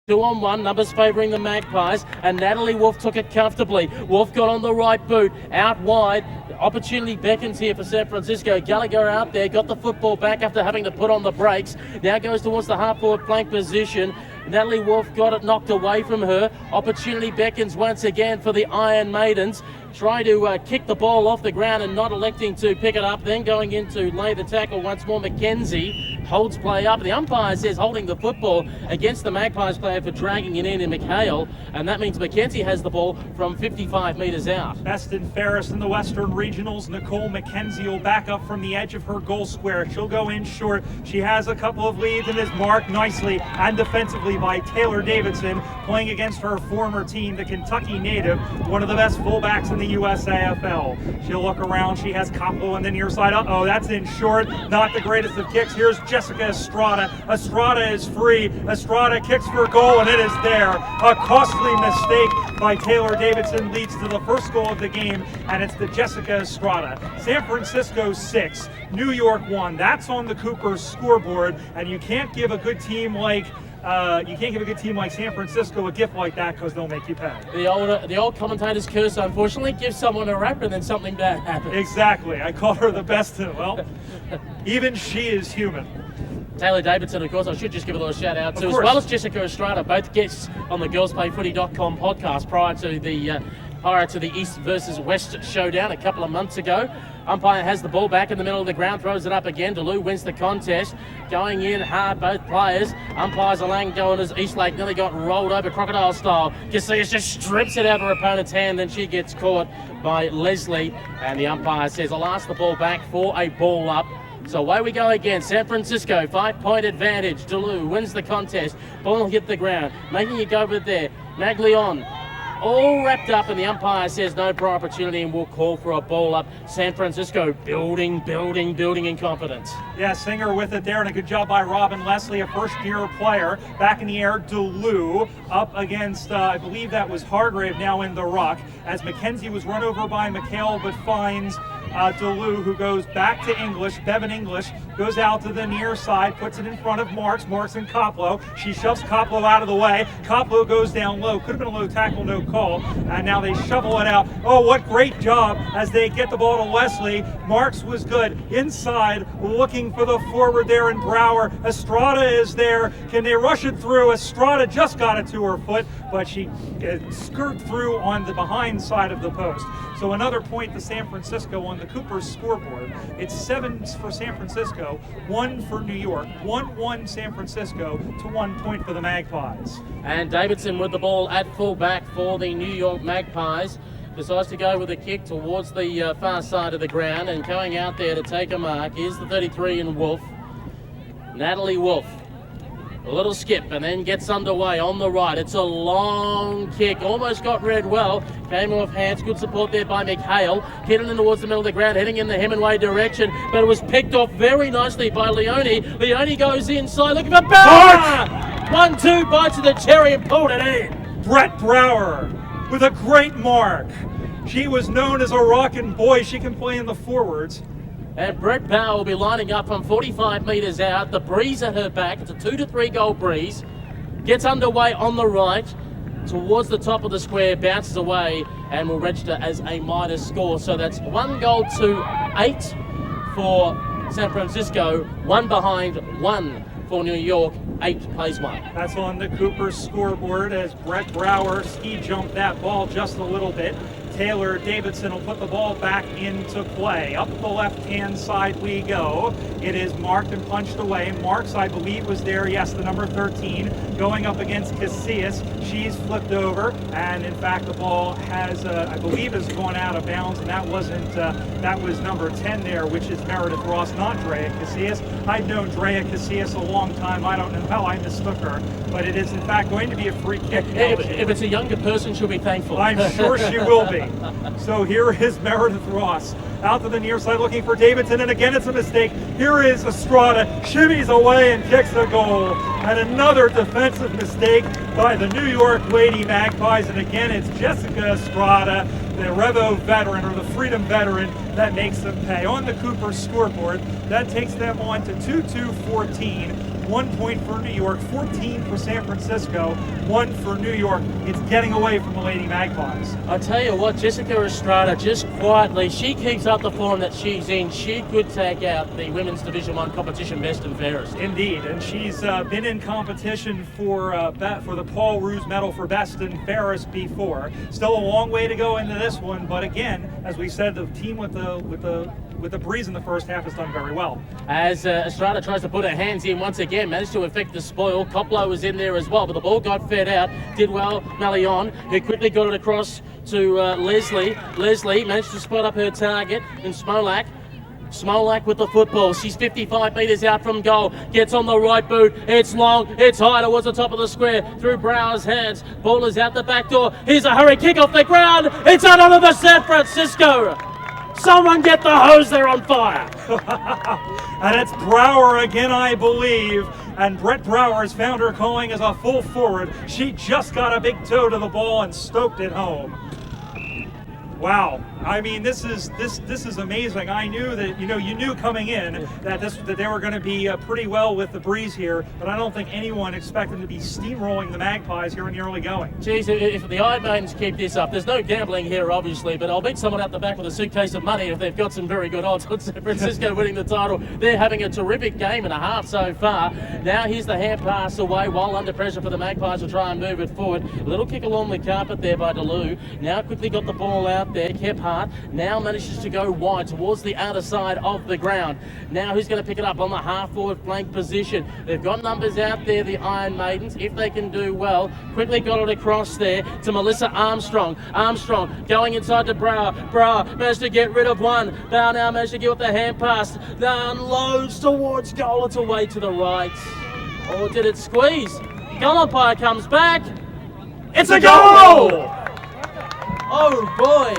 2-on-1, numbers favouring the Magpies, and Natalie Wolf took it comfortably. Wolf got on the right boot, out wide. Opportunity beckons here for San Francisco. Gallagher out there, got the football back after having to put on the brakes. Now goes towards the half-forward flank position. Natalie Wolf got it knocked away from her. Opportunity beckons once again for the Iron Maidens. Try to kick the ball off the ground and not electing to pick it up. Then going in to lay the tackle once more. Mackenzie holds play up. The umpire says holding the football against the Magpies player for dragging it in McHale. And that means Mackenzie has the ball from 55 metres out. Best and fairest in the Western Regionals. Nicole Mackenzie will back up from the edge of her goal square. She'll go in short. She has a couple of leads and is marked nicely and defensively by Taylor Davidson, playing against her former team, the Kentucky native, one of the best fullbacks in the USAFL. She'll look around. She has Capo on the near side. Uh-oh, that's in short. Not the greatest of kicks. Here's Jessica Estrada. Estrada is free. Estrada kicks for goal, and it is there. A costly mistake by Taylor Davidson leads to the first goal of the game, and it's the Jessica Estrada. San Francisco 6, New York 1. That's on the Cooper's scoreboard, and you can't give a good team like San Francisco a gift like that because they'll make you pay. The old commentator's curse, unfortunately, gives someone a rap and then something bad happens. Exactly. I call her the best. Well, even she is human. Taylor Davidson, of course, I should just give a little shout out to, as course. well as Jessica Estrada, both guests on the girlsplayfooty.com podcast prior to the East versus West showdown a couple of months ago. Umpire has the ball back in the middle of the ground, throws it up again. DeLu wins the contest. Going in hard, both players. Umpires allowing going as Eastlake nearly got rolled over crocodile style. Casillas just strips it out of her opponent's hand, then she gets caught by Leslie. And the umpire says, I'll ask the ball back for a ball up. So away we go again. San Francisco, 5-point advantage. DeLu wins the contest. Ball hit the ground, making it go over there. Maglion all wrapped up, and the umpire says no prior opportunity and will call for a ball up. San Francisco building in confidence. Yeah, Singer with it there, and a good job by Robin Leslie, a first-year player. Back in the air, DeLu up against, I believe that was Hargrave now in the ruck, as Mackenzie was run over by McHale, but finds DeLu, who goes back to English. Bevan English goes out to the near side, puts it in front of Marks and Koplo. She shoves Koplo out of the way. Koplo goes down low. Could have been a low tackle, no call. And now they shovel it out. Oh, what great job as they get the ball to Leslie. Marks was good. Inside, looking for the forward there in Brower. Estrada is there. Can they rush it through? Estrada just got it to her foot, but she skirted through on the behind side of the post. So another point to San Francisco on the Cooper's scoreboard. It's 7 for San Francisco, 1 for New York. 1-1 San Francisco to 1 point for the Magpies. And Davidson with the ball at fullback for the New York Magpies. Decides to go with a kick towards the far side of the ground, and going out there to take a mark is the 33 in Wolf, Natalie Wolf. A little skip and then gets underway on the right. It's a long kick. Almost got read well. Came off hands. Good support there by McHale. Hit it in towards the middle of the ground, heading in the Hemingway direction. But it was picked off very nicely by Leone. Leone goes inside looking for Bauer! 1-2 bites of the cherry and pulled it in. Brett Brower with a great mark. She was known as a rockin' boy. She can play in the forwards. And Brett Bauer will be lining up from 45 metres out. The breeze at her back. It's a 2 to 3 goal breeze. Gets underway on the right towards the top of the square, bounces away and will register as a minus score. So that's 1 goal to 8 for San Francisco, 1 behind 1 for New York. 8 plays 1. That's on the Cooper's scoreboard as Brett Brower ski jumped that ball just a little bit. Taylor Davidson will put the ball back into play. Up the left-hand side we go. It is marked and punched away. Marks, I believe, was there. Yes, the number 13 going up against Casillas. She's flipped over, and in fact, the ball has, I believe, has gone out of bounds, and that was number 10 there, which is Meredith Ross, not Drea Casillas. I've known Drea Casillas a long time. I don't know how I mistook her, but it is in fact going to be a free kick. If it's a younger person, she'll be thankful. I'm sure she will be. So here is Meredith Ross out to the near side looking for Davidson, and again it's a mistake. Here is Estrada, shimmies away and kicks the goal. And another defensive mistake by the New York Lady Magpies, and again it's Jessica Estrada, the Revo veteran or the Freedom veteran, that makes them pay. On the Cooper scoreboard, that takes them on to 2-2-14. 1 point for New York, 14 for San Francisco, 1 for New York. It's getting away from the Lady Magpies. I tell you what, Jessica Estrada, just quietly, she keeps up the form that she's in. She could take out the Women's Division 1 competition best and fairest. Indeed, and she's been in competition for the Paul Roos Medal for best and fairest before. Still a long way to go into this one, but again, as we said, the team with the breeze in the first half has done very well. As Estrada tries to put her hands in once again, managed to effect the spoil. Koplo was in there as well, but the ball got fed out. Did well, Malion, who quickly got it across to Leslie. Leslie managed to spot up her target, and Smolak with the football. She's 55 metres out from goal. Gets on the right boot. It's long. It's high towards the top of the square. Through Brower's hands. Ball is out the back door. Here's a hurry kick off the ground. It's out onto the San Francisco. Someone get the hose, they're on fire. And it's Brower again, I believe. And Brett Brower has found her calling as a full forward. She just got a big toe to the ball and stoked it home. Wow, I mean, this is amazing. I knew that you knew coming in that they were going to be pretty well with the breeze here, but I don't think anyone expected them to be steamrolling the Magpies here in the early going. Geez, if the Iron Maidens keep this up, there's no gambling here, obviously, but I'll beat someone out the back with a suitcase of money if they've got some very good odds on San Francisco winning the title. They're having a terrific game and a half so far. Now here's the hand pass away while under pressure for the Magpies to try and move it forward. A little kick along the carpet there by DeLue. Now quickly got the ball out there. Kephart now manages to go wide towards the outer side of the ground. Now who's going to pick it up on the half-forward flank position? They've got numbers out there, the Iron Maidens, if they can do well. Quickly got it across there to Melissa Armstrong. Armstrong going inside to Brower. Brower managed to get rid of one. Brower now managed to give up the hand pass. Now unloads towards goal. It's away to the right. Or did it squeeze? Goal umpire comes back. It's a goal! Oh boy,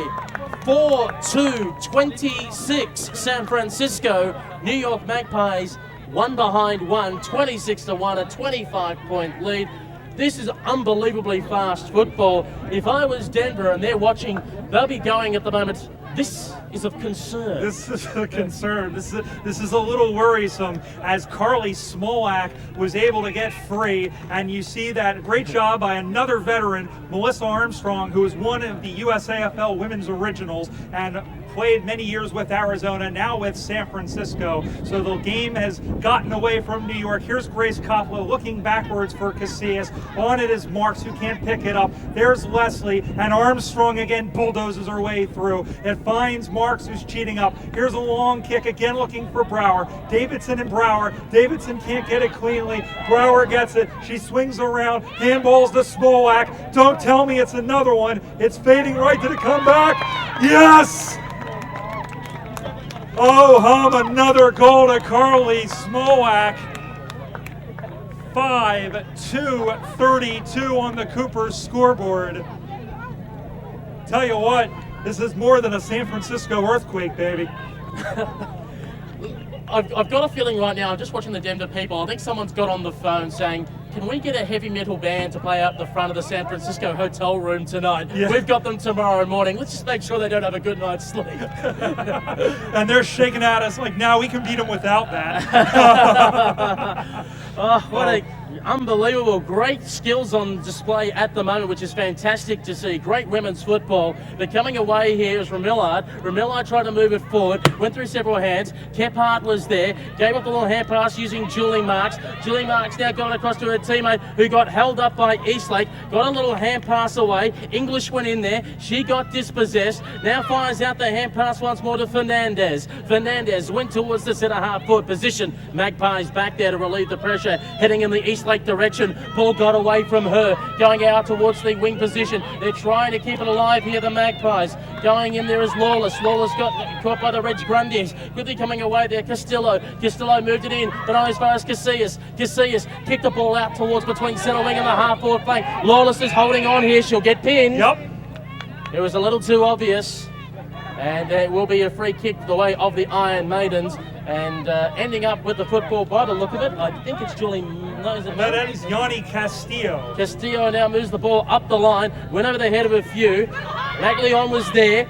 4-2-26 San Francisco. New York Magpies 1 behind 1, 26-1, a 25-point lead. This is unbelievably fast football. If I was Denver and they're watching, they'll be going at the moment, this is of concern. This is a concern. This is a little worrisome as Carly Smolak was able to get free, and you see that great job by another veteran, Melissa Armstrong, who is one of the USAFL Women's Originals and played many years with Arizona, now with San Francisco. So the game has gotten away from New York. Here's Grace Koplo looking backwards for Casillas. On it is Marks, who can't pick it up. There's Leslie, and Armstrong again bulldozes her way through. It finds Marks, who's cheating up. Here's a long kick, again looking for Brower. Davidson and Brower. Davidson can't get it cleanly. Brower gets it. She swings around. Handballs to Smolak. Don't tell me it's another one. It's fading right to the comeback. Yes! Oh, hum, another goal to Carly Smolak. 5-2-32 on the Coopers scoreboard. Tell you what, this is more than a San Francisco earthquake, baby. I've got a feeling right now, I'm just watching the Denver people, I think someone's got on the phone saying, can we get a heavy metal band to play out the front of the San Francisco hotel room tonight? Yeah. We've got them tomorrow morning. Let's just make sure they don't have a good night's sleep. And they're shaking at us like, now we can beat them without that. What a unbelievable, great skills on display at the moment, which is fantastic to see. Great women's football. But coming away here is Ramillard. Ramillard tried to move it forward, went through several hands. Kephart was there, gave up the little hand pass using Julie Marks. Julie Marks now got across to her teammate who got held up by Eastlake, got a little hand pass away. English went in there, she got dispossessed, now fires out the hand pass once more to Fernandez. Fernandez went towards the centre half forward position. Magpies back there to relieve the pressure, heading in the Eastlake direction. Ball got away from her, going out towards the wing position. They're trying to keep it alive here, the Magpies. Going in there is Lawless. Lawless got caught by the Reg Grundies. Quickly coming away there, Castillo. Castillo moved it in, but not as far as Casillas. Casillas kicked the ball out towards between centre wing and the half forward flank. Lawless is holding on here. She'll get pinned. Yep. It was a little too obvious. And it will be a free kick the way of the Iron Maidens. And ending up with the football by the look of it, I think it's Julie. No, is it? No, that is Yanni Castillo. Castillo now moves the ball up the line, went over the head of a few. Maglion was there.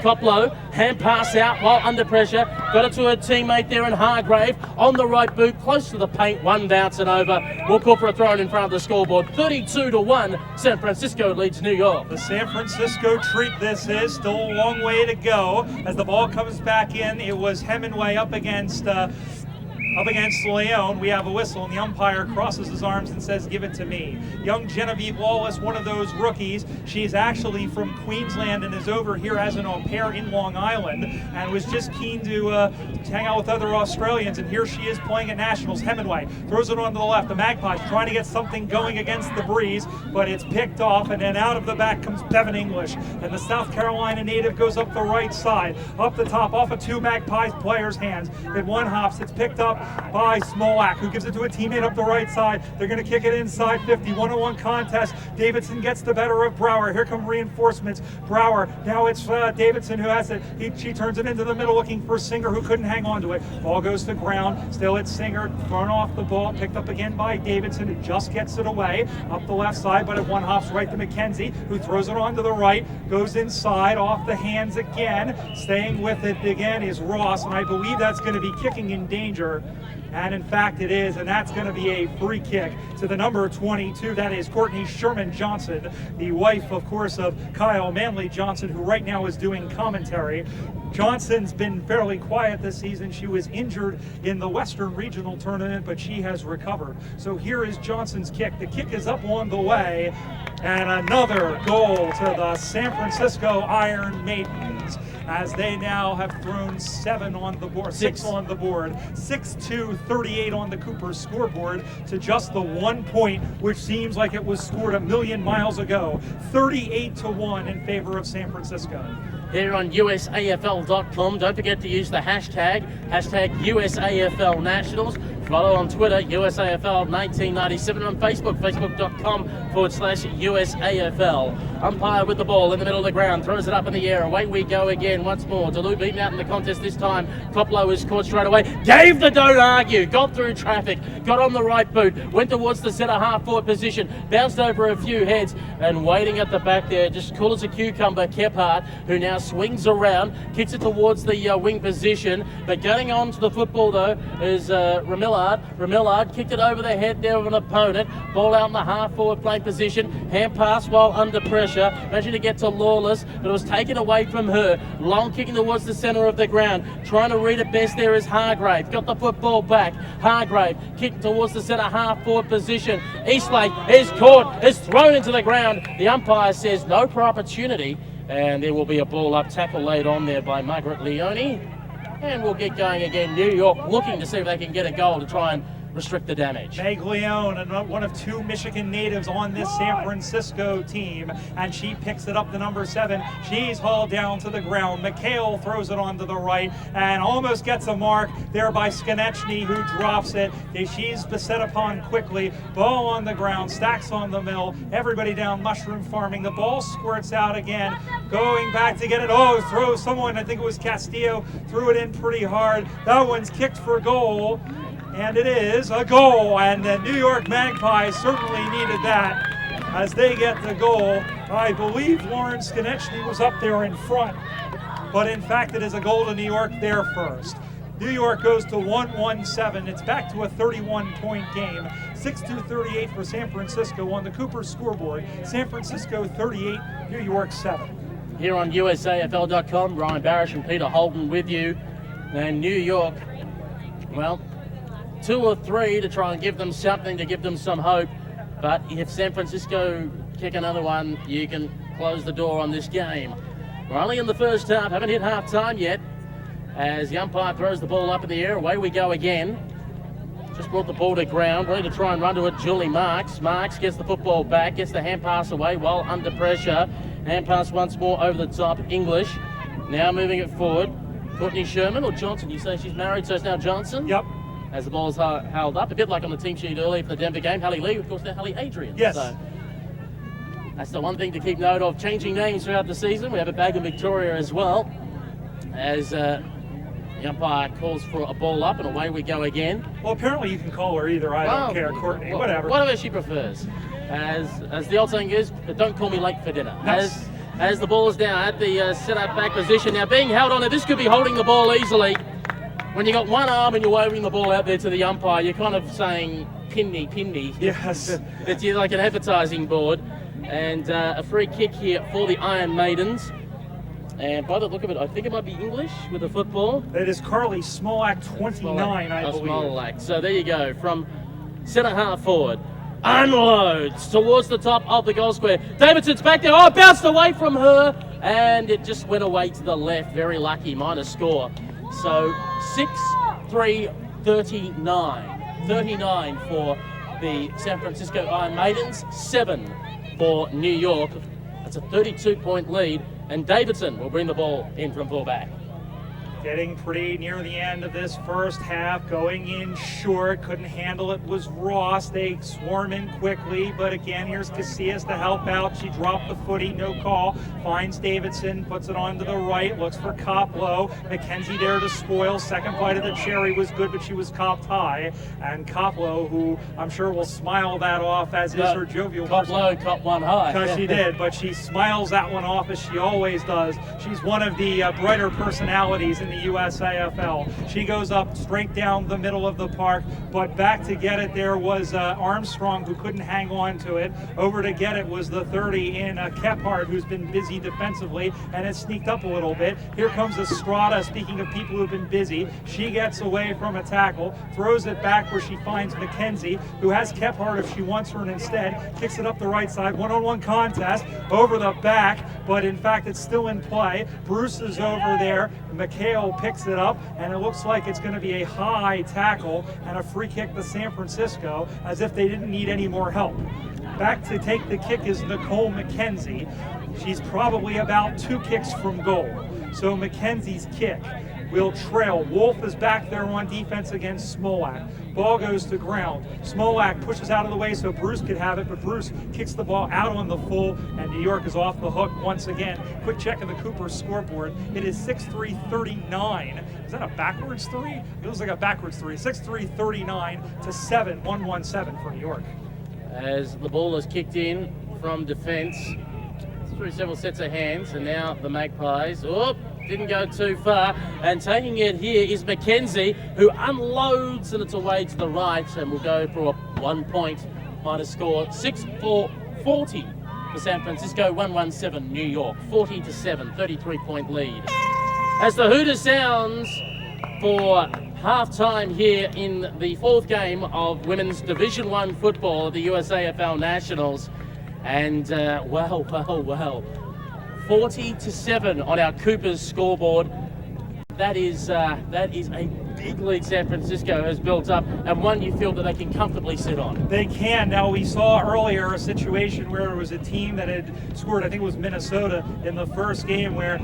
Koplo, hand pass out while under pressure. Got it to her teammate there in Hargrave. On the right boot, close to the paint, one bouncing over. We'll call for a throw in front of the scoreboard. 32-1, San Francisco leads New York. The San Francisco treat this is. Still a long way to go. As the ball comes back in, it was Hemingway up against Leon. We have a whistle, and the umpire crosses his arms and says, "Give it to me." Young Genevieve Wallace, one of those rookies. She's actually from Queensland and is over here as an au pair in Long Island and was just keen to hang out with other Australians, and here she is playing at Nationals. Hemingway throws it on to the left. The Magpies trying to get something going against the breeze, but it's picked off, and then out of the back comes Bevan English, and the South Carolina native goes up the right side, up the top, off of two Magpies players' hands. It one hops, it's picked up by Smolak, who gives it to a teammate up the right side. They're going to kick it inside 50. 1-on-1 contest. Davidson gets the better of Brower. Here come reinforcements. Brower, now it's Davidson who has it. She turns it into the middle looking for Singer, who couldn't hang on to it. Ball goes to ground. Still it's Singer, thrown off the ball, picked up again by Davidson, who just gets it away up the left side, but it one hops right to McKenzie, who throws it on to the right, goes inside, off the hands again. Staying with it again is Ross, and I believe that's going to be kicking in danger. And in fact it is, and that's going to be a free kick to the number 22. That is Courtney Sherman Johnson, the wife, of course, of Kyle Manley Johnson, who right now is doing commentary. Johnson's been fairly quiet this season. She was injured in the Western Regional Tournament, but she has recovered. So here is Johnson's kick. The kick is up on the way, and another goal to the San Francisco Iron Maidens, as they now have thrown 7 on the board, 6 on the board, 6-2-38 on the Cooper scoreboard to just the 1 point, which seems like it was scored a million miles ago. 38-1 in favor of San Francisco. Here on USAFL.com, don't forget to use the hashtag USAFL Nationals. Follow on Twitter, USAFL1997, on Facebook, facebook.com/USAFL. Umpire with the ball in the middle of the ground, throws it up in the air. Away we go again once more. Delu beaten out in the contest this time. Koplo is caught straight away. Gave the don't argue. Got through traffic. Got on the right boot. Went towards the centre half forward position. Bounced over a few heads and waiting at the back there, just cool as a cucumber, Kephart, who now swings around, kicks it towards the wing position. But getting on to the football though is Ramillard. Ramillard kicked it over the head there of an opponent. Ball out in the half forward play position. Hand pass while under pressure. Managing to get to Lawless, but it was taken away from her. Long kicking towards the centre of the ground. Trying to read it best there is Hargrave. Got the football back. Hargrave kicked towards the centre half forward position. Eastlake is caught, is thrown into the ground. The umpire says no for opportunity, and there will be a ball up, tackle laid on there by Margaret Leone. And we'll get going again. New York looking to see if they can get a goal to try and restrict the damage. Meg Leone, and one of 2 Michigan natives on this San Francisco team, and she picks it up to number 7. She's hauled down to the ground. McHale throws it on to the right and almost gets a mark there by Skonechny, who drops it. She's beset upon quickly. Ball on the ground, Stacks on the mill. Everybody down mushroom farming. The ball squirts out again. Going back to get it. Oh, throw someone, I think it was Castillo, threw it in pretty hard. That one's kicked for goal. And it is a goal, and the New York Magpies certainly needed that as they get the goal. I believe Lauren Skonechny was up there in front, but in fact it is a goal to New York there first. New York goes to 1-1-7. It's back to a 31-point game. 6-2-38 for San Francisco on the Cooper scoreboard. San Francisco 38, New York 7. Here on USAFL.com, Ryan Barish and Peter Holden with you. And New York, well, 2 or 3 to try and give them something, to give them some hope. But if San Francisco kick another one, you can close the door on this game. We're only in the first half, haven't hit half time yet. As the umpire throws the ball up in the air, away we go again. Just brought the ball to ground, ready to try and run to it, Julie Marks. Marks gets the football back, gets the hand pass away while under pressure. Hand pass once more over the top, English. Now moving it forward. Courtney Sherman or Johnson, you say she's married, so it's now Johnson? Yep. As the ball's held up, a bit like on the team sheet earlier for the Denver game. Hallie Lee, of course, now Hallie Adrian. Yes. So that's the one thing to keep note of, changing names throughout the season. We have a bag of Victoria as well, as the umpire calls for a ball up, and away we go again. Well, apparently you can call her either. I don't care, Courtney, whatever. Whatever she prefers. As the old saying is, don't call me late for dinner. Yes. as the ball is now at the set-up back position. Now being held on it, this could be holding the ball easily. When you got one arm and you're waving the ball out there to the umpire, you're kind of saying, pin me. Yes. It's like an advertising board. And a free kick here for the Iron Maidens. And by the look of it, I think it might be English with the football. That is Carly Smolak, 29, I believe. Smolak. So there you go, from centre half forward. Unloads towards the top of the goal square. Davidson's back there. Oh, it bounced away from her. And it just went away to the left. Very lucky, minor score. So 6-3, 39. 39 for the San Francisco Iron Maidens. 7 for New York. That's a 32-point lead. And Davidson will bring the ball in from fullback. Getting pretty near the end of this first half, going in short, couldn't handle it was Ross. They swarm in quickly, but again, here's Casillas to help out. She dropped the footy, no call. Finds Davidson, puts it on to the right, looks for Koplo. McKenzie there to spoil. Second bite of the cherry was good, but she was copped high. And Koplo, who I'm sure will smile that off, as is her jovial Cop low, cop one high. Because she did, but she smiles that one off as she always does. She's one of the brighter personalities in the USAFL. She goes up straight down the middle of the park, but back to get it there was Armstrong, who couldn't hang on to it. Over to get it was the 30 in Kephart, who's been busy defensively and has sneaked up a little bit. Here comes Estrada, speaking of people who've been busy. She gets away from a tackle, throws it back where she finds McKenzie, who has Kephart if she wants her, and instead kicks it up the right side. One-on-one contest over the back, but in fact it's still in play. Bruce is over there. McHale picks it up, and it looks like it's going to be a high tackle and a free kick to San Francisco, as if they didn't need any more help. Back to take the kick is Nicole McKenzie. She's probably about 2 kicks from goal. So McKenzie's kick will trail. Wolf is back there on defense against Smolak. Ball goes to ground. Smolak pushes out of the way so Bruce could have it, but Bruce kicks the ball out on the full, and New York is off the hook once again. Quick check of the Cooper scoreboard. It is 6-3-39. Is that a backwards 3? It looks like a backwards 3. 6-3-39 to 7, 1-1-7 for New York. As the ball is kicked in from defence, through several sets of hands, and now the Magpies, didn't go too far, and taking it here is McKenzie, who unloads, and it's away to the right, and will go for a 1 point minor score. 6-4-40 for San Francisco, 1-1-7 New York, 40-7, 33-point lead. As the Hooter sounds for half-time here in the 4th game of Women's Division 1 football at the USAFL Nationals. And well, 40-7 on our Cooper's scoreboard. That is a big lead San Francisco has built up, and one you feel that they can comfortably sit on. They can. Now, we saw earlier a situation where it was a team that had scored, I think it was Minnesota, in the first game, where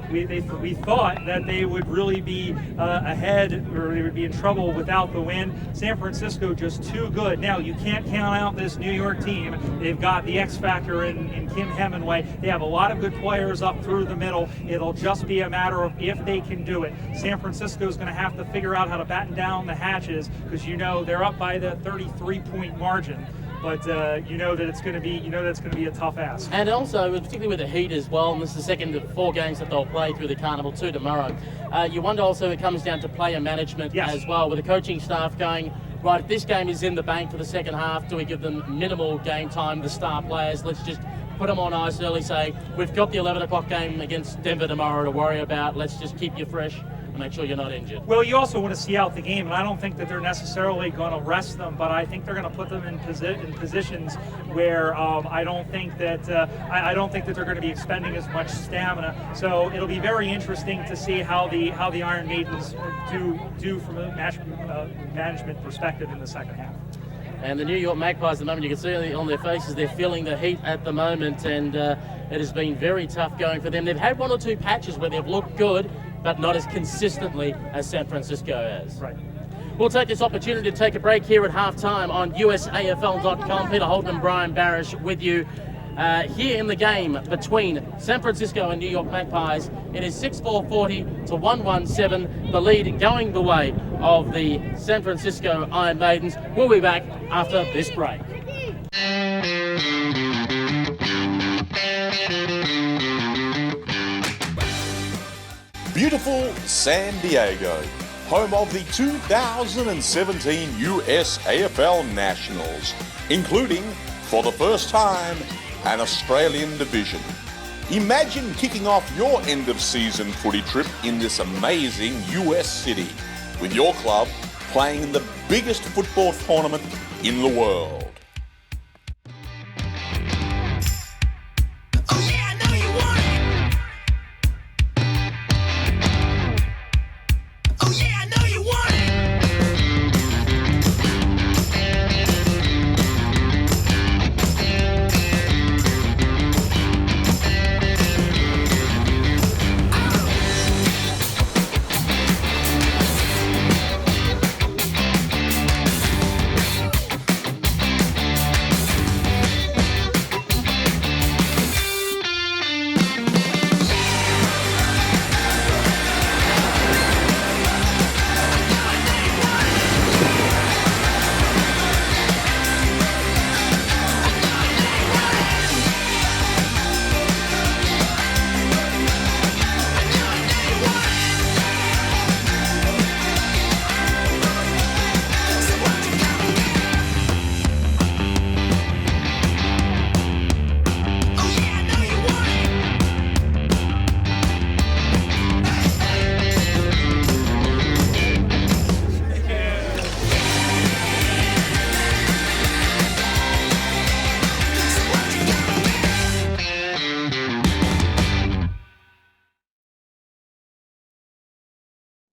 we thought that they would really be ahead, or they would be in trouble without the win. San Francisco just too good. Now, you can't count out this New York team. They've got the X factor in Kim Hemingway. They have a lot of good players up through the middle. It'll just be a matter of if they can do it. San Francisco is going to have to figure out how to batten down the hatches, because they're up by the 33-point margin. But you know that it's going to be a tough ask. And also, particularly with the heat as well, and this is the second of 4 games that they'll play through the Carnival 2 tomorrow. You wonder also it comes down to player management as well, with the coaching staff going, right, if this game is in the bank for the second half, do we give them minimal game time, the star players? Let's just put them on ice early, say, we've got the 11 o'clock game against Denver tomorrow to worry about. Let's just keep you fresh and make sure you're not injured. Well, you also want to see out the game, and I don't think that they're necessarily going to rest them, but I think they're going to put them in positions where I don't think that they're going to be expending as much stamina. So it'll be very interesting to see how the Iron Maidens do from a management perspective in the second half. And the New York Magpies, at the moment, you can see on their faces, they're feeling the heat at the moment, and it has been very tough going for them. They've had 1 or 2 patches where they've looked good, but not as consistently as San Francisco has. Right. We'll take this opportunity to take a break here at halftime on USAFL.com. Peter Holden and Brian Barish with you. Here in the game between San Francisco and New York Magpies, it is 6-4-40 to 1-1-7, the lead going the way of the San Francisco Iron Maidens. We'll be back after this break. beautiful San Diego, home of the 2017 US AFL Nationals, including, for the first time, an Australian division. Imagine kicking off your end-of-season footy trip in this amazing US city, with your club playing in the biggest football tournament in the world.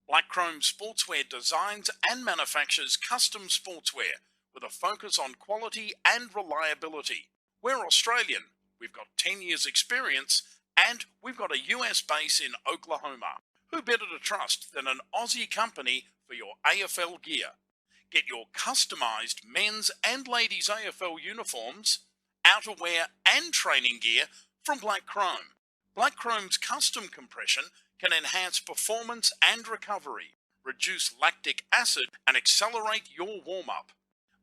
Black Chrome Sportswear designs and manufactures custom sportswear with a focus on quality and reliability. We're Australian, we've got 10 years experience, and we've got a US base in Oklahoma. Who better to trust than an Aussie company for your AFL gear? Get your customised men's and ladies' AFL uniforms, outerwear and training gear from Black Chrome. Black Chrome's custom compression can enhance performance and recovery, reduce lactic acid, and accelerate your warm-up.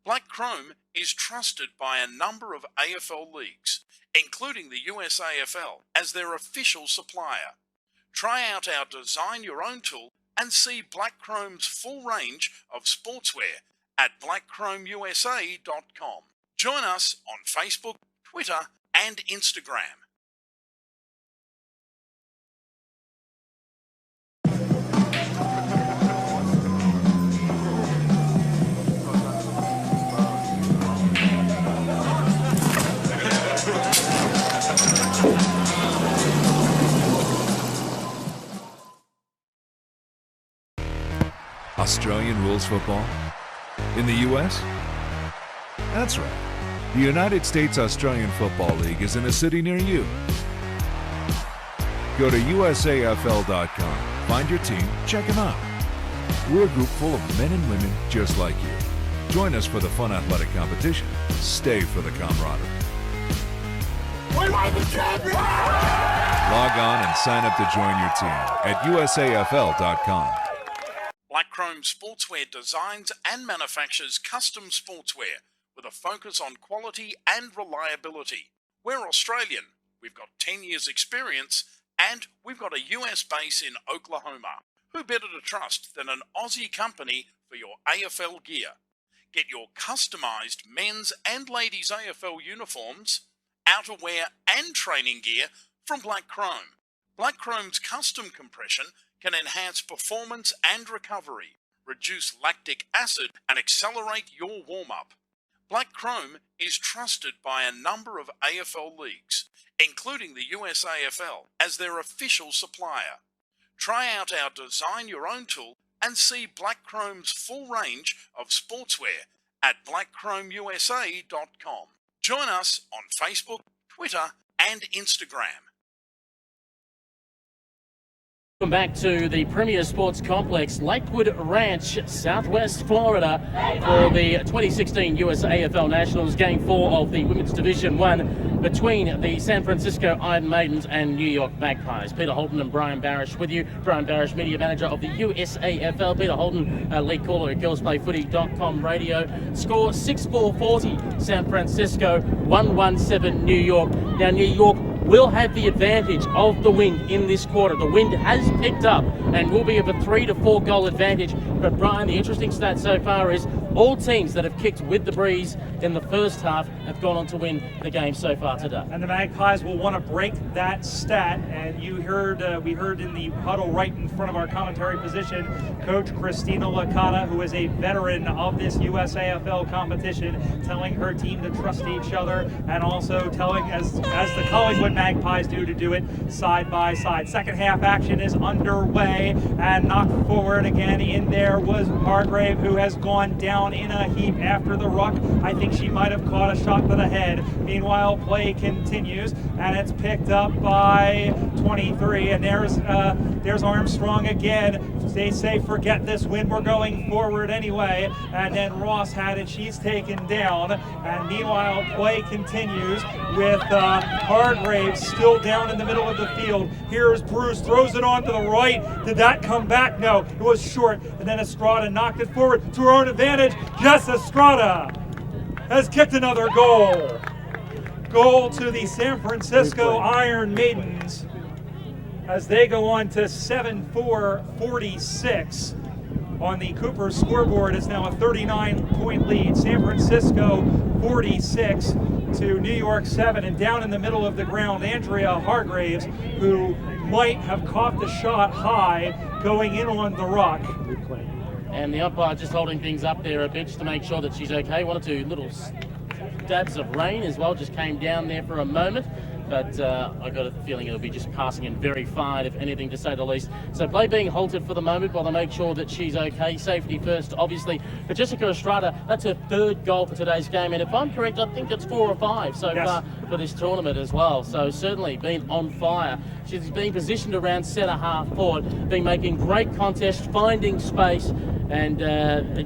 Black Chrome is trusted by a number of AFL leagues, including the US AFL, as their official supplier. Try out our Design Your Own tool and see Black Chrome's full range of sportswear at blackchromeusa.com. Join us on Facebook, Twitter, and Instagram. Australian rules football? In the US? That's right. The United States Australian Football League is in a city near you. Go to usafl.com, find your team, check them out. We're a group full of men and women just like you. Join us for the fun athletic competition. Stay for the camaraderie. We want the champion! Log on and sign up to join your team at usafl.com. Black Chrome Sportswear designs and manufactures custom sportswear with a focus on quality and reliability. We're Australian, we've got 10 years experience, and we've got a US base in Oklahoma. Who better to trust than an Aussie company for your AFL gear? Get your customised men's and ladies' AFL uniforms, outerwear and training gear from Black Chrome. Black Chrome's custom compression can enhance performance and recovery, reduce lactic acid, and accelerate your warm-up. Black Chrome is trusted by a number of AFL leagues, including the US AFL, as their official supplier. Try out our Design Your Own tool and see Black Chrome's full range of sportswear at blackchromeusa.com. Join us on Facebook, Twitter, and Instagram. Welcome back to the Premier Sports Complex, Lakewood Ranch, Southwest Florida, for the 2016 US AFL Nationals, Game 4 of the Women's Division 1 between the San Francisco Iron Maidens and New York Magpies. Peter Holden and Brian Barish with you. Brian Barish, Media Manager of the US AFL. Peter Holden, lead caller at girlsplayfooty.com radio. Score 6-4-40 San Francisco, 1-1-7 New York. Now New York will have the advantage of the wind in this quarter. The wind has picked up and will be of a 3 to 4 goal advantage. But Brian, the interesting stat so far is all teams that have kicked with the breeze in the first half have gone on to win the game so far today. And the Magpies will want to break that stat. And you heard, we heard in the huddle right in front of our commentary position, Coach Christina Licata, who is a veteran of this USAFL competition, telling her team to trust each other, and also telling, as the Collingwood Magpies do, to do it side by side. Second half action is underway, and knocked forward again. In there was Hargrave, who has gone down in a heap after the ruck. I think she might have caught a shot to the head. Meanwhile, play continues, and it's picked up by 23, and there's Armstrong again. They say, forget this win, we're going forward anyway. And then Ross had it, she's taken down. And meanwhile, play continues with Hargrave still down in the middle of the field. Here's Bruce, throws it on to the right. Did that come back? No, it was short. And then Estrada knocked it forward to her own advantage. Yes, Estrada has kicked another goal. Goal to the San Francisco Iron Maidens, as they go on to 7-4-46 on the Cooper scoreboard. It's now a 39-point lead. San Francisco 46 to New York 7. And down in the middle of the ground, Andrea Hargraves, who might have caught the shot high going in on the ruck. And the umpire just holding things up there a bit just to make sure that she's okay. One or two little dabs of rain as well just came down there for a moment. But I got a feeling it'll be just passing in very fine, if anything, to say the least. So play being halted for the moment while they make sure that she's okay. Safety first, obviously. But Jessica Estrada, that's her third goal for today's game. And if I'm correct, I think it's 4 or 5 so far for this tournament as well. So certainly been on fire. She's been positioned around centre half forward, been making great contests, finding space, and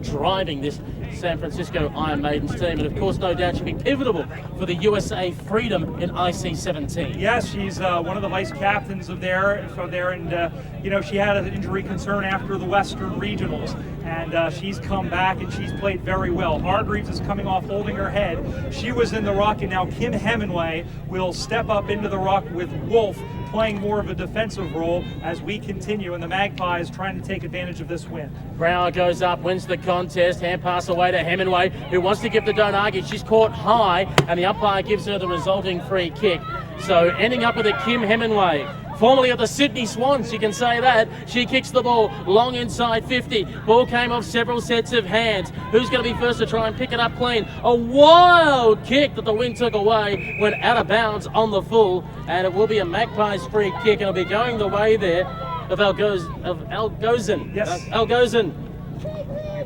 driving this San Francisco Iron Maidens team. And of course, no doubt she'll be pivotal for the USA Freedom in IC-17. Yes, she's one of the vice captains of there, and she had an injury concern after the Western Regionals, and she's come back and she's played very well. Hargreaves is coming off holding her head. She was in the ruck, and now Kim Hemingway will step up into the ruck with Wolf playing more of a defensive role as we continue, and the Magpies trying to take advantage of this win. Brower goes up, wins the contest, hand pass away to Hemingway, who wants to give the don't argue. She's caught high, and the umpire gives her the resulting free kick. So ending up with a Kim Hemingway, formerly of the Sydney Swans, you can say that. She kicks the ball long inside 50. Ball came off several sets of hands. Who's going to be first to try and pick it up clean? A wild kick that the wind took away, went out of bounds on the full, and it will be a Magpies free kick, and it'll be going the way there of Algozin. Yes. Algozin.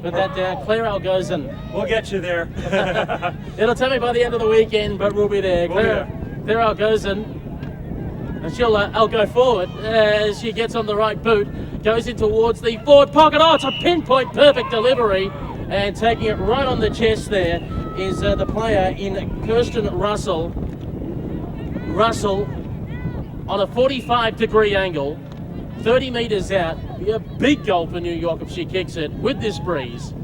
Put that down, Claire Algozin. We'll get you there. It'll tell me by the end of the weekend, but we'll be there. Claire Algozin. And I'll go forward as she gets on the right boot, goes in towards the forward pocket. Oh, it's a pinpoint perfect delivery, and taking it right on the chest there is the player in Kirsten Russell. Russell on a 45-degree angle, 30 metres out. Be a big goal for New York if she kicks it with this breeze.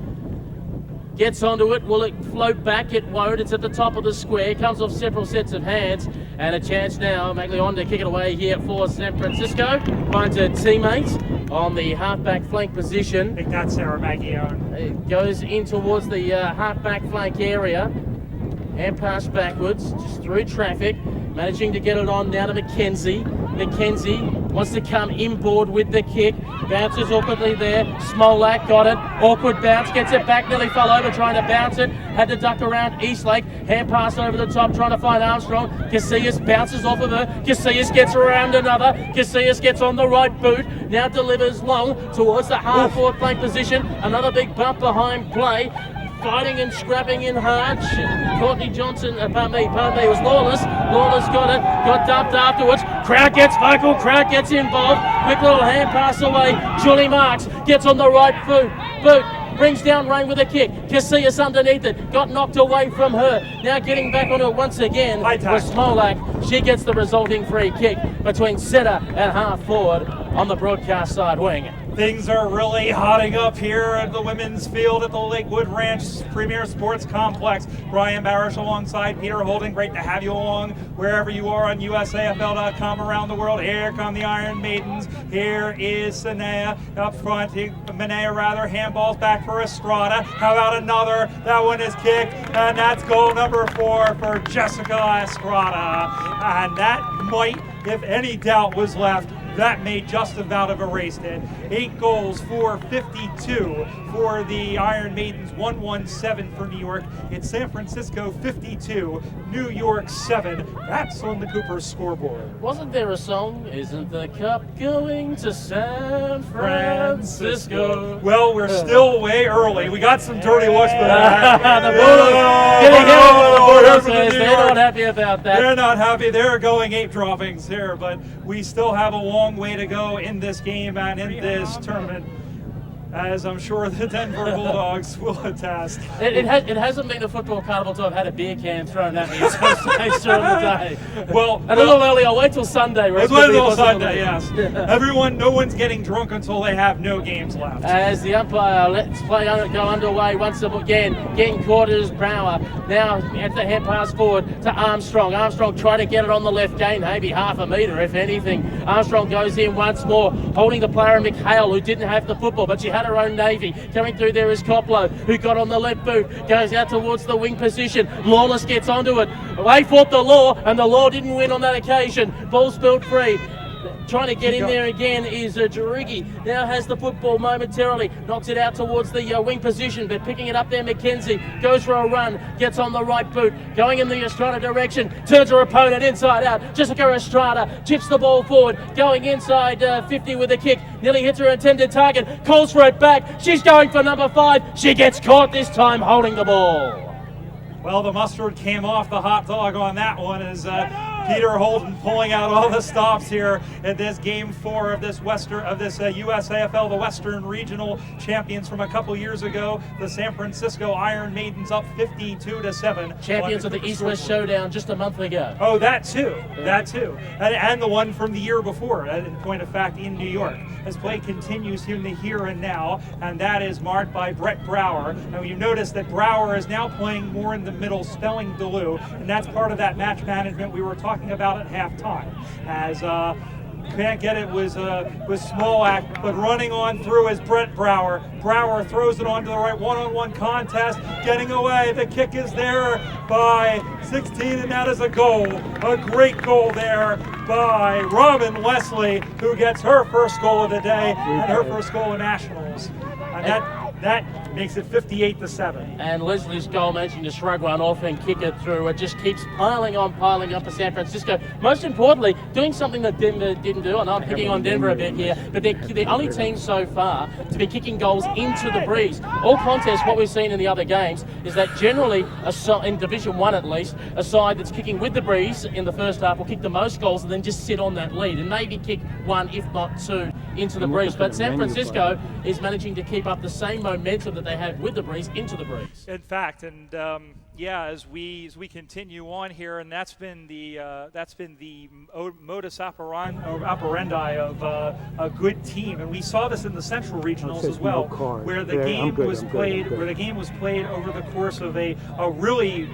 Gets onto it, will it float back? It won't, it's at the top of the square, comes off several sets of hands, and a chance now, Maglione to kick it away here for San Francisco, finds her teammate on the half-back flank position. I think that's Sarah Maglione. It goes in towards the half-back flank area, and pass backwards, just through traffic, managing to get it on now to Mackenzie. Mackenzie wants to come inboard with the kick, bounces awkwardly there. Smolak got it, awkward bounce, gets it back, nearly fell over trying to bounce it, had to duck around Eastlake, hand pass over the top trying to find Armstrong. Casillas bounces off of her, Casillas gets around another, Casillas gets on the right boot, now delivers long towards the half-forward flank position, another big bump behind play. Fighting and scrapping in hard. Courtney Johnson, pardon me, it was Lawless. Lawless got it, got dumped afterwards. Crowd gets vocal, crowd gets involved. Quick little hand pass away. Julie Marks gets on the right boot, brings down Rain with a kick. Casillas underneath it, got knocked away from her. Now getting back on it once again was Smolak. She gets the resulting free kick between centre and half forward on the broadcast side wing Things are really hotting up here at the women's field at the Lakewood Ranch Premier Sports Complex. Brian Barish alongside Peter Holding. Great to have you along wherever you are on USAFL.com around the world. Here come the Iron Maidens. Here is Sanea up front. Manea rather. Handballs back for Estrada. How about another? That one is kicked. And that's goal number 4 for Jessica Estrada. And that might, if any doubt was left, that may just about have erased it. 8 goals for 52 for the Iron Maidens, 117 for New York. It's San Francisco 52, New York 7. That's on the Cooper scoreboard. Wasn't there a song? Isn't the cup going to San Francisco? Well, we're still way early. We got some dirty looks for that. They're not happy about that. They're not happy. They're going 8 droppings here, but we still have a long way to go in this game and in this tournament, as I'm sure the Denver Bulldogs will attest. It hasn't been a football carnival to have had a beer can thrown at me at some stage during the day. Well, a little early. I'll wait till Sunday. Let's wait till Sunday, yes. No one's getting drunk until they have no games left. As the umpire lets play go underway once again, getting caught is Brower. Now at the head pass forward to Armstrong. Armstrong trying to get it on the left, gain maybe half a metre if anything. Armstrong goes in once more, holding the player McHale, who didn't have the football, but she had her own Navy. Coming through there is Coplow, who got on the left boot, goes out towards the wing position. Lawless gets onto it. They fought the Law, and the Law didn't win on that occasion. Ball spilled free. Trying to get in there again is Jarigi. Now has the football momentarily. Knocks it out towards the wing position, but picking it up there, McKenzie goes for a run, gets on the right boot, going in the Estrada direction, turns her opponent inside out. Jessica Estrada chips the ball forward, going inside 50 with a kick. Nearly hits her intended target, calls for it back. She's going for number 5. She gets caught this time holding the ball. Well, the mustard came off the hot dog on that one as Peter Holden pulling out all the stops here in this game 4 of this USAFL, the Western Regional Champions from a couple years ago. The San Francisco Iron Maidens up 52-7. Champions of the East-West Showdown just a month ago. Oh, that too. And the one from the year before, in point of fact, in New York. As play continues in the here and now, and that is marked by Brett Brower. Now you notice that Brower is now playing more in the middle, spelling Duluth, and that's part of that match management we were talking about at halftime. As can't get it was Smolak, but running on through is Brett Brower. Brower throws it onto the right, one-on-one contest, getting away. The kick is there by 16, and that is a goal. A great goal there by Robin Leslie, who gets her first goal of the day and her first goal in Nationals. And that makes it 58-7. And Leslie's goal, managing to shrug one off and kick it through. It just keeps piling up for San Francisco. Most importantly, doing something that Denver didn't do. I know I'm picking on Denver a bit here, but they're the only team so far to be kicking goals into the breeze. All contests, what we've seen in the other games, is that generally, in Division 1 at least, a side that's kicking with the breeze in the first half will kick the most goals and then just sit on that lead and maybe kick 1, if not 2, into the breeze. But San Francisco is managing to keep up the same momentum that they had with the breeze into the breeze. In fact, and as we continue on here, and that's been the modus operandi of a good team, and we saw this in the Central Regionals as well, where the game was played over the course of a really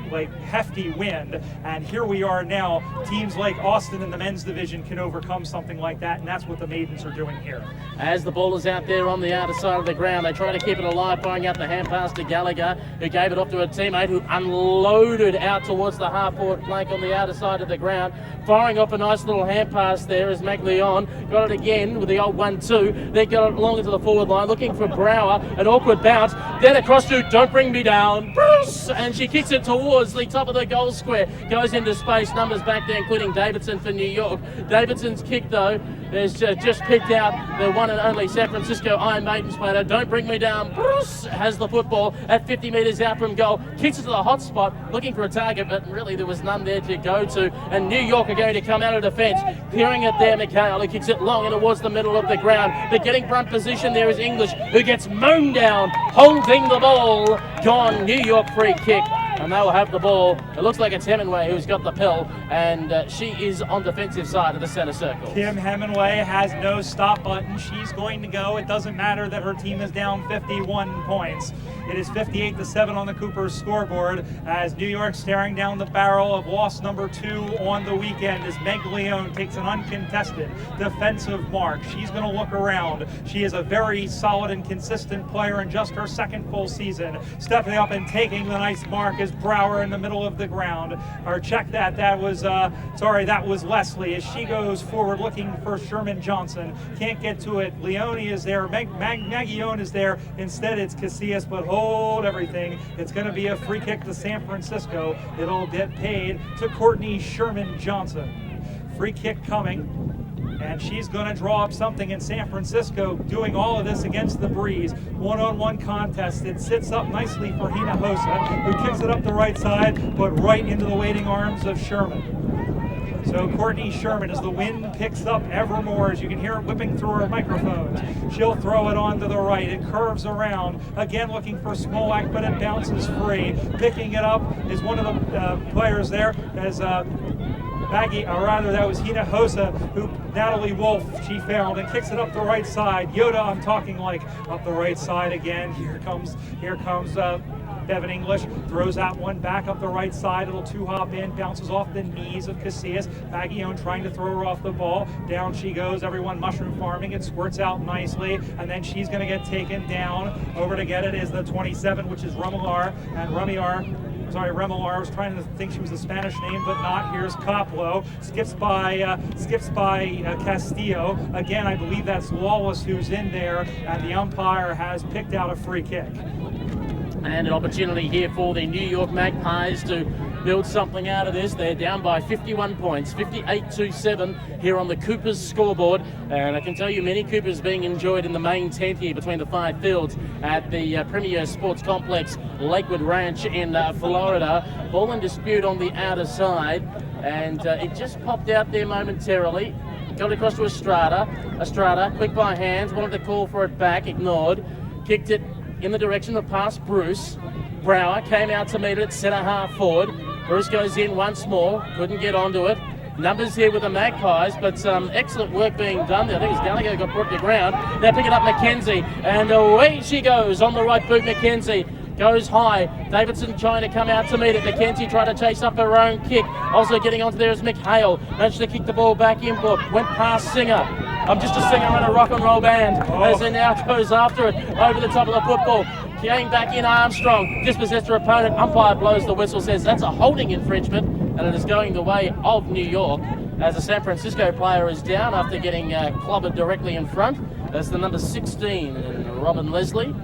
hefty wind, and here we are now. Teams like Austin in the men's division can overcome something like that, and that's what the Maidens are doing here. As the ball is out there on the outer side of the ground, they try to keep it alive, firing out the hand pass to Gallagher, who gave it off to a teammate who unloaded out towards the half-forward flank on the outer side of the ground. Firing off a nice little hand pass there is McLeon. Got it again with the old 1-2. They got it along into the forward line, looking for Brower. An awkward bounce. Then across to Don't Bring Me Down. Bruce! And she kicks it towards the top of the goal square. Goes into space. Numbers back there, including Davidson for New York. Davidson's kick, though, is just picked out the one and only San Francisco Iron Maidens player. Don't Bring Me Down. Bruce has the football at 50 metres out from goal. Kicks it to the hot spot, looking for a target, but really there was none there to go to. And New York are going to come out of defence. Clearing it there, McHale, who kicks it long and towards the middle of the ground. But getting front position there is English, who gets mown down, holding the ball. Gone. New York free kick. and they will have the ball. It looks like it's Hemingway who's got the pill, and she is on defensive side of the center circle. Kim Hemingway has no stop button. She's going to go. It doesn't matter that her team is down 51 points. It is 58-7 on the Coopers scoreboard as New York staring down the barrel of loss number 2 on the weekend as Meg Leone takes an uncontested defensive mark. She's going to look around. She is a very solid and consistent player in just her second full season. Stepping up and taking the nice mark is Brower in the middle of the ground. Or check that. That was Leslie as she goes forward looking for Sherman Johnson. Can't get to it. Leone is there. Maggie Leone is there. Instead, it's Casillas, but hold everything. It's going to be a free kick to San Francisco. It'll get paid to Courtney Sherman Johnson. Free kick coming, and she's going to draw up something in San Francisco, doing all of this against the breeze. One-on-one contest. It sits up nicely for Hinojosa, who kicks it up the right side, but right into the waiting arms of Sherman. So Courtney Sherman, as the wind picks up ever more, as you can hear it whipping through her microphones, she'll throw it on to the right. It curves around, again looking for Smolak, but it bounces free. Picking it up is one of the players there, as that was Hinojosa, who Natalie Wolf, she found, and kicks it up the right side. Yoda, I'm talking like up the right side again. Here comes Devin English, throws that one back up the right side. It'll two-hop in, bounces off the knees of Casillas. Baguillon trying to throw her off the ball. Down she goes, everyone mushroom farming. It squirts out nicely, and then she's going to get taken down. Over to get it is the 27, which is Remelar, and Remelar was trying to think she was a Spanish name, but not. Here's Coplo, skips by Castillo. Again, I believe that's Lawless who's in there, and the umpire has picked out a free kick. And an opportunity here for the New York Magpies to build something out of this. They're down by 51 points, 58-7 here on the Coopers scoreboard. And I can tell you many Coopers being enjoyed in the main tent here between the 5 fields at the Premier Sports Complex, Lakewood Ranch in Florida. Ball in dispute on the outer side, and it just popped out there momentarily. Got it across to Estrada. Estrada, quick by hands, wanted to call for it back, ignored. Kicked it in the direction of past Bruce. Brower came out to meet it, centre half forward. Bruce goes in once more, couldn't get onto it. Numbers here with the Magpies, but excellent work being done there. I think it's Gallagher got brought to the ground. They pick it up McKenzie, and away she goes on the right boot. McKenzie goes high. Davidson trying to come out to meet it. McKenzie tried to chase up her own kick. Also getting onto there is McHale. Managed to kick the ball back in, but went past Singer. I'm just a singer in a rock and roll band. As he now goes after it over the top of the football. Getting back in Armstrong. Dispossessed her opponent. Umpire blows the whistle, says that's a holding infringement, and it is going the way of New York as a San Francisco player is down after getting clobbered directly in front. That's the number 16, Robin Leslie,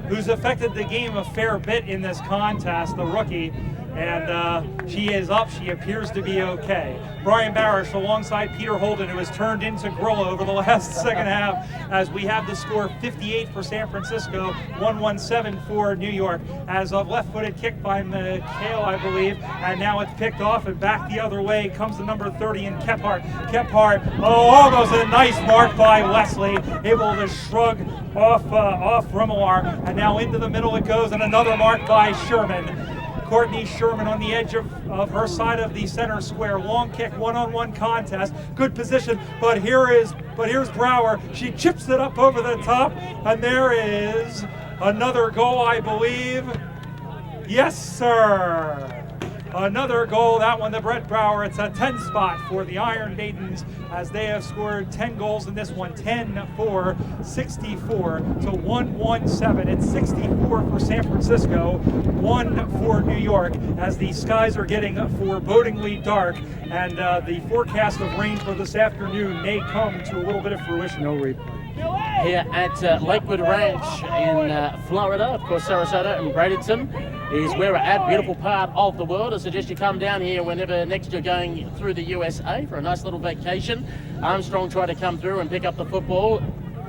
who's affected the game a fair bit in this contest, the rookie, and she is up. She appears to be okay. Brian Barish alongside Peter Holden, who has turned into Grillo over the last second half, as we have the score 58 for San Francisco, 1-1-7 for New York, as a left-footed kick by McHale, I believe, and now it's picked off, and back the other way comes the number 30 in Kephart. Almost a nice mark by Leslie, able to shrug off Remelar, and now into the middle it goes, and another mark by Sherman. Courtney Sherman on the edge of her side of the center square. Long kick, one-on-one contest. Good position, but here's Brower. She chips it up over the top, and there is another goal, I believe. Yes, sir. Another goal, that one to Brett Brower. It's a 10 spot for the Iron Maidens as they have scored 10 goals in this one. 10-4, 64 to 1-1-7. It's 64 for San Francisco, 1 for New York, as the skies are getting forebodingly dark, and the forecast of rain for this afternoon may come to a little bit of fruition. No replay. Here at Lakewood Ranch in Florida. Of course, Sarasota and Bradenton is where we're at. Beautiful part of the world. I suggest you come down here whenever next you're going through the USA for a nice little vacation. Armstrong tried to come through and pick up the football.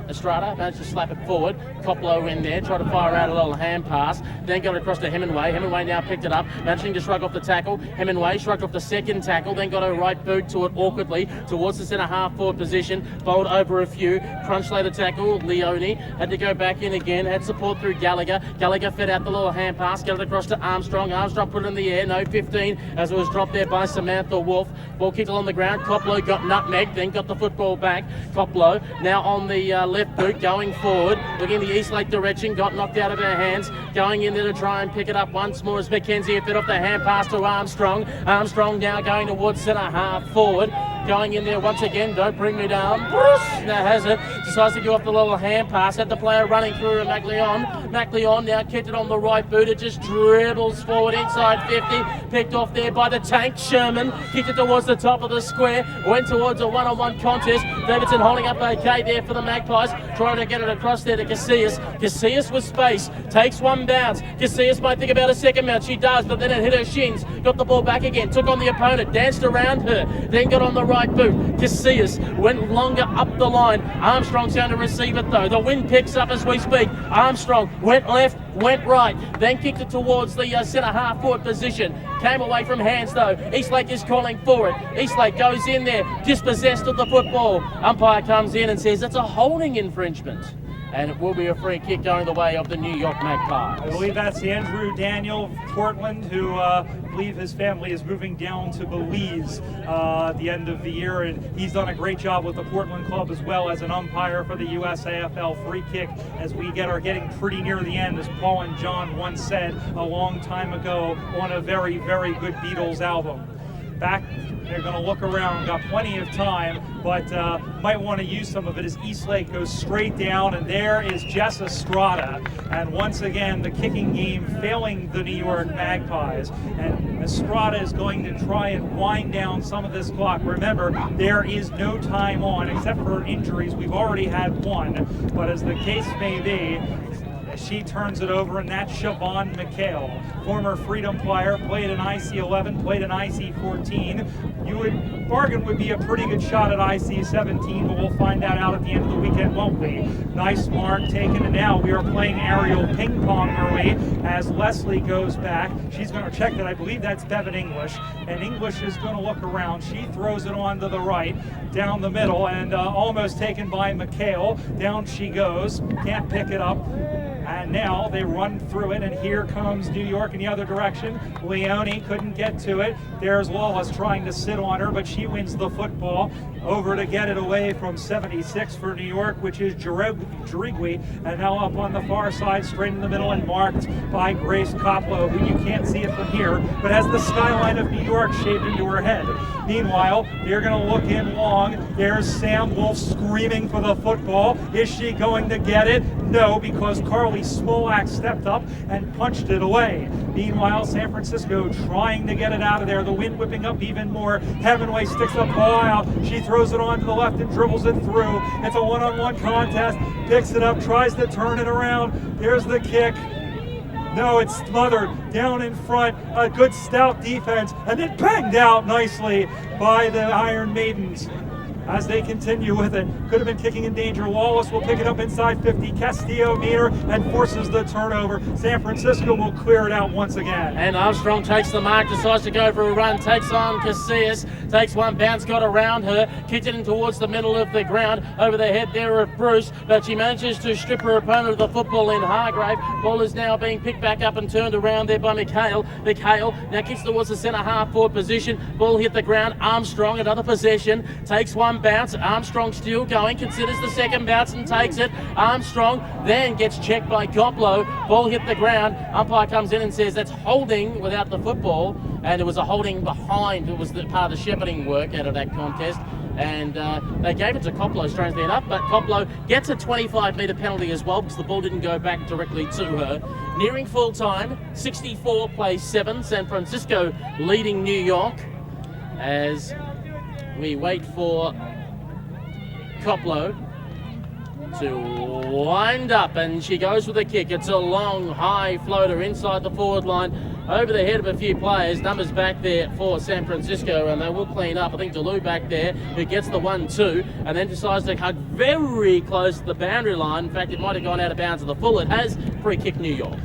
Estrada managed to slap it forward. Koplo in there, tried to fire out a little hand pass, then got it across to Hemingway. Hemingway now picked it up, managing to shrug off the tackle. Hemingway shrugged off the second tackle, then got a right boot to it awkwardly towards the centre half forward position, bowled over a few, crunched later tackle. Leone had to go back in again, had support through Gallagher. Gallagher fed out the little hand pass, got it across to Armstrong. Armstrong put it in the air, no 15, as it was dropped there by Samantha Wolf. Ball kicked along the ground. Koplo got nutmegged, then got the football back. Koplo now on the left boot, going forward, looking in the Eastlake direction, got knocked out of her hands, going in there to try and pick it up once more as Mackenzie fed off the hand pass to Armstrong. Armstrong now going towards centre half forward, going in there once again. Don't bring me down. Now has it, decides to go off the little hand pass, had the player running through to McLeon now kicked it on the right boot. It just dribbles forward inside 50, picked off there by the tank. Sherman kicked it towards the top of the square, went towards a one-on-one contest. Davidson holding up okay there for the Magpies, trying to get it across there to Casillas. Casillas with space, takes one bounce. Casillas might think about a second bounce, she does, but then it hit her shins, got the ball back again, took on the opponent, danced around her, then got on the right boot. Casillas went longer up the line. Armstrong's going to receive it though. The wind picks up as we speak. Armstrong went left, went right, then kicked it towards the centre half forward position. Came away from hands though. Eastlake is calling for it. Eastlake goes in there, dispossessed of the football. Umpire comes in and says it's a holding infringement, and it will be a free kick going the way of the New York Magpies. I believe that's Andrew Daniel of Portland, who I believe his family is moving down to Belize at the end of the year, and he's done a great job with the Portland club as well as an umpire for the USAFL free kick as we are getting pretty near the end, as Paul and John once said a long time ago on a very, very good Beatles album. Back, they're going to look around, got plenty of time, but might want to use some of it as Eastlake goes straight down, and there is Jess Estrada. And once again, the kicking game failing the New York Magpies. And Estrada is going to try and wind down some of this clock. Remember, there is no time on, except for injuries. We've already had one, but as the case may be, she turns it over, and that's Siobhan McHale, former Freedom player, played in IC11, played in IC14. You would bargain would be a pretty good shot at IC17, but we'll find that out at the end of the weekend, won't we? Nice mark taken, and now we are playing aerial ping pong early as Leslie goes back. She's going to check that. I believe that's Bevan English, and English is going to look around. She throws it on to the right, down the middle, and almost taken by McHale. Down she goes, can't pick it up. And now they run through it, and here comes New York in the other direction. Leone couldn't get to it. There's Lawless trying to sit on her, but she wins the football. Over to get it away from 76 for New York, which is Jirigui. And now up on the far side, straight in the middle, and marked by Grace Koplo, who you can't see it from here, but has the skyline of New York shaped into her head. Meanwhile, they're going to look in long. There's Sam Wolf screaming for the football. Is she going to get it? No, because Carly Smolak stepped up and punched it away. Meanwhile, San Francisco trying to get it out of there. The wind whipping up even more. Hemingway sticks the ball out. She throws it on to the left and dribbles it through. It's a one-on-one contest. Picks it up, tries to turn it around. There's the kick. No, it's smothered down in front. A good stout defense, and then banged out nicely by the Iron Maidens. As they continue with it, could have been kicking in danger. Lawless will pick it up inside 50. Castillo meter and forces the turnover. San Francisco will clear it out once again. And Armstrong takes the mark, decides to go for a run, takes on Casillas, takes one bounce, got around her, kicked it in towards the middle of the ground, over the head there of Bruce, but she manages to strip her opponent of the football in Hargrave. Ball is now being picked back up and turned around there by McHale. McHale now kicks towards the centre half forward position. Ball hit the ground. Armstrong, another possession, takes one bounce. Armstrong still going, considers the second bounce and takes it. Armstrong then gets checked by Koplo. Ball hit the ground. Umpire comes in and says that's holding without the football, and it was a holding behind. It was the part of the shepherding work out of that contest, and they gave it to Koplo, strangely enough, but Koplo gets a 25-metre penalty as well because the ball didn't go back directly to her. Nearing full time, 64 plays 7, San Francisco leading New York as we wait for Koplo to wind up, and she goes with a kick. It's a long, high floater inside the forward line. over the head of a few players. Numbers back there for San Francisco, and they will clean up. I think DeLu back there, who gets the 1-2, and then decides to hug very close to the boundary line. In fact, it might have gone out of bounds at the full. It has. Free kick, New York.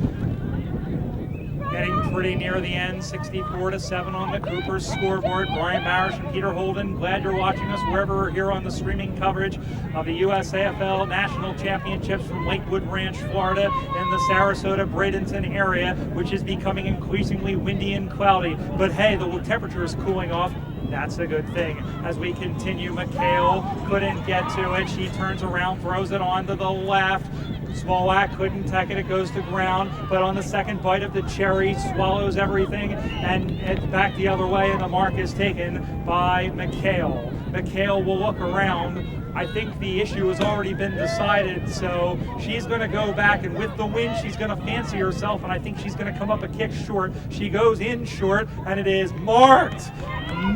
Getting pretty near the end, 64-7 on the Coopers scoreboard. Brian Barish and Peter Holden, glad you're watching us wherever we're here on the streaming coverage of the USAFL National Championships from Lakewood Ranch, Florida, in the Sarasota-Bradenton area, which is becoming increasingly windy and cloudy. But hey, the temperature is cooling off. That's a good thing. As we continue, McHale couldn't get to it. She turns around, throws it onto the left. Smolak couldn't take it, it goes to ground, but on the second bite of the cherry, swallows everything, and it's back the other way, and the mark is taken by McHale. McHale will look around. I think the issue has already been decided, so she's going to go back, and with the win, she's going to fancy herself, and I think she's going to come up a kick short. She goes in short, and it is marked.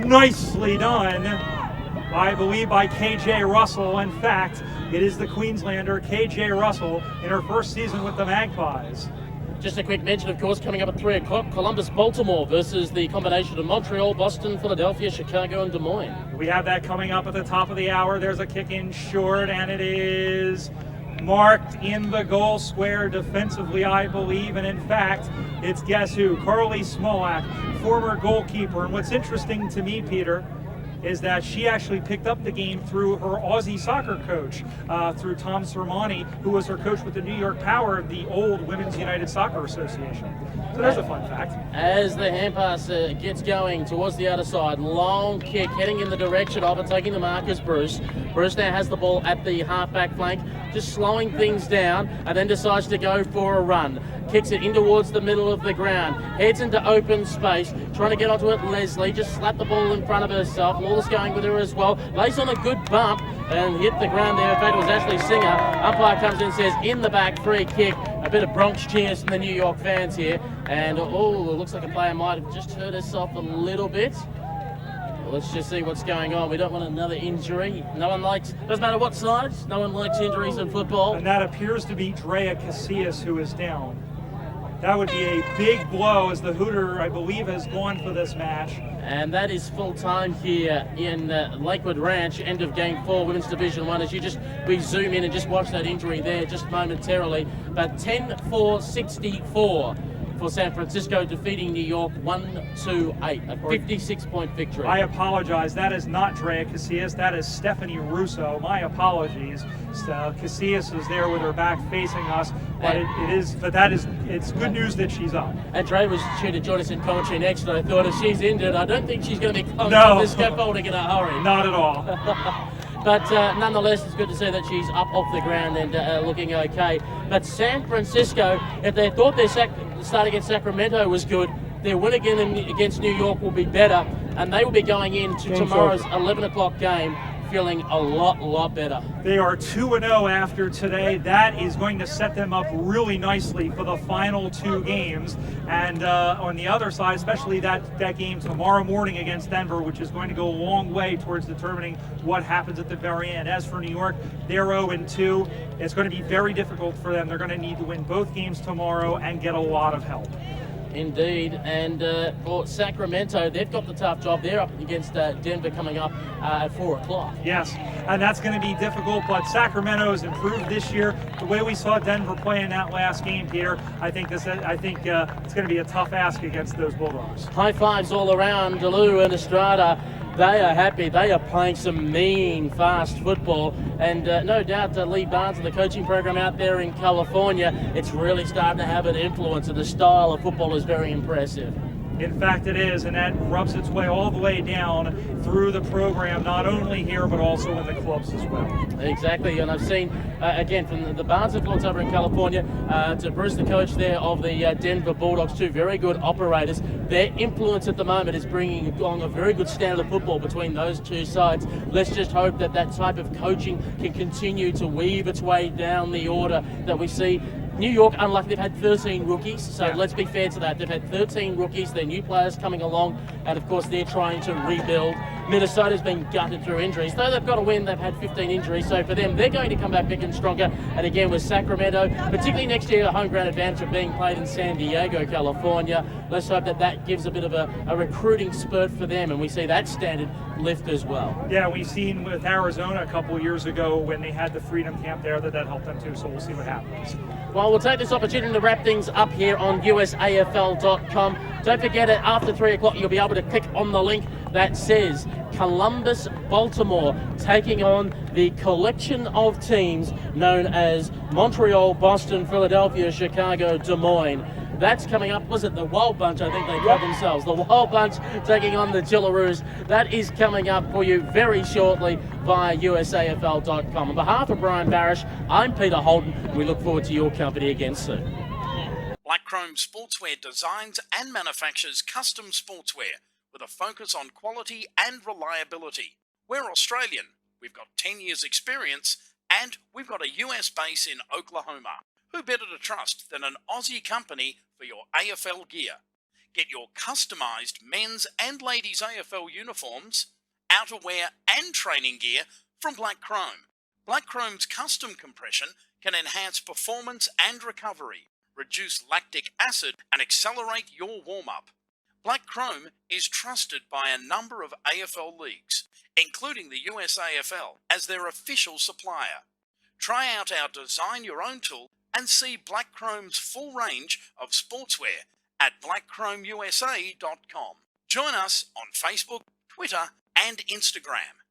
Nicely done, I believe, by KJ Russell. In fact, it is the Queenslander, KJ Russell, in her first season with the Magpies. Just a quick mention, of course, coming up at 3 o'clock, Columbus, Baltimore versus the combination of Montreal, Boston, Philadelphia, Chicago, and Des Moines. We have that coming up at the top of the hour. There's a kick in short, and it is marked in the goal square defensively, I believe. And in fact, it's guess who? Carly Smolak, former goalkeeper. And what's interesting to me, Peter, is that she actually picked up the game through her Aussie soccer coach, through Tom Sermani, who was her coach with the New York Power, the old Women's United Soccer Association. So there's a fun fact. As the hand pass gets going towards the other side, long kick heading in the direction of and taking the mark is Bruce. Bruce now has the ball at the half-back flank, just slowing things down, and then decides to go for a run. Kicks it in towards the middle of the ground, heads into open space, trying to get onto it. Leslie just slapped the ball in front of herself. Lawless going with her as well. Lays on a good bump and hit the ground there. In fact, it was Ashley Singer. Umpire comes in and says, in the back, free kick. A bit of Bronx cheers from the New York fans here. And, oh, it looks like a player might have just hurt herself a little bit. Well, let's just see what's going on. We don't want another injury. No one likes, doesn't matter what side, no one likes injuries in football. And that appears to be Drea Casillas who is down. That would be a big blow, as the Hooter, I believe, has gone for this match. And that is full time here in Lakewood Ranch, end of Game 4, Women's Division 1. As we zoom in and just watch that injury there just momentarily. But 10-4-64 for San Francisco, defeating New York 1-8, a 56-point victory. I apologize. That is not Drea Casillas. That is Stephanie Russo. My apologies. Casillas is there with her back facing us, but it's good news that she's up. And Dre was due to join us in commentary next, and I thought if she's injured, I don't think she's going to be coming to the scaffolding in a hurry. Not at all. But nonetheless, it's good to see that she's up off the ground and looking okay. But San Francisco, if they thought their start against Sacramento was good, their win again against New York will be better, and they will be going into tomorrow's 11 o'clock game feeling a lot better. They are 2-0 after today. That is going to set them up really nicely for the final two games. And on the other side, especially that game tomorrow morning against Denver, which is going to go a long way towards determining what happens at the very end. As for New York, they're 0-2. It's going to be very difficult for them. They're going to need to win both games tomorrow and get a lot of help. Indeed, and for Sacramento, they've got the tough job. They're up against Denver coming up at 4 o'clock. Yes, and that's going to be difficult, but Sacramento has improved this year. The way we saw Denver play in that last game, Peter, I think it's going to be a tough ask against those Bulldogs. High fives all around DeLu and Estrada. They are happy. They are playing some mean, fast football. And no doubt Lee Barnes and the coaching program out there in California, it's really starting to have an influence, and the style of football is very impressive. In fact, it is, and that rubs its way all the way down through the program, not only here, but also in the clubs as well. Exactly, and I've seen, again, from the Barnes influence over in California to Bruce, the coach there of the Denver Bulldogs, two very good operators. Their influence at the moment is bringing along a very good standard of football between those two sides. Let's just hope that that type of coaching can continue to weave its way down the order that we see. New York, unlucky, they've had 13 rookies, so let's be fair to that. They've had 13 rookies, they're new players coming along, and of course they're trying to rebuild. Minnesota's been gutted through injuries. Though they've got a win, they've had 15 injuries. So for them, they're going to come back big and stronger. And again, with Sacramento, particularly next year, a home ground advantage of being played in San Diego, California. Let's hope that that gives a bit of a recruiting spurt for them, and we see that standard lift as well. Yeah, we've seen with Arizona a couple years ago when they had the Freedom Camp there that helped them too, so we'll see what happens. Well, we'll take this opportunity to wrap things up here on USAFL.com. Don't forget it, after 3 o'clock, you'll be able to click on the link that says Columbus, Baltimore, taking on the collection of teams known as Montreal, Boston, Philadelphia, Chicago, Des Moines. That's coming up. Was it the Wild Bunch? I think they call themselves. The Wild Bunch taking on the Jillaroos. That is coming up for you very shortly via USAFL.com. On behalf of Brian Barish, I'm Peter Holden. We look forward to your company again soon. Black Chrome Sportswear designs and manufactures custom sportswear with a focus on quality and reliability. We're Australian. We've got 10 years experience and we've got a US base in Oklahoma. Who better to trust than an Aussie company for your AFL gear? Get your customised men's and ladies' AFL uniforms, outerwear and training gear from Black Chrome. Black Chrome's custom compression can enhance performance and recovery, reduce lactic acid and accelerate your warm-up. Black Chrome is trusted by a number of AFL leagues, including the USAFL, as their official supplier. Try out our Design Your Own tool and see Black Chrome's full range of sportswear at blackchromeusa.com. Join us on Facebook, Twitter and Instagram.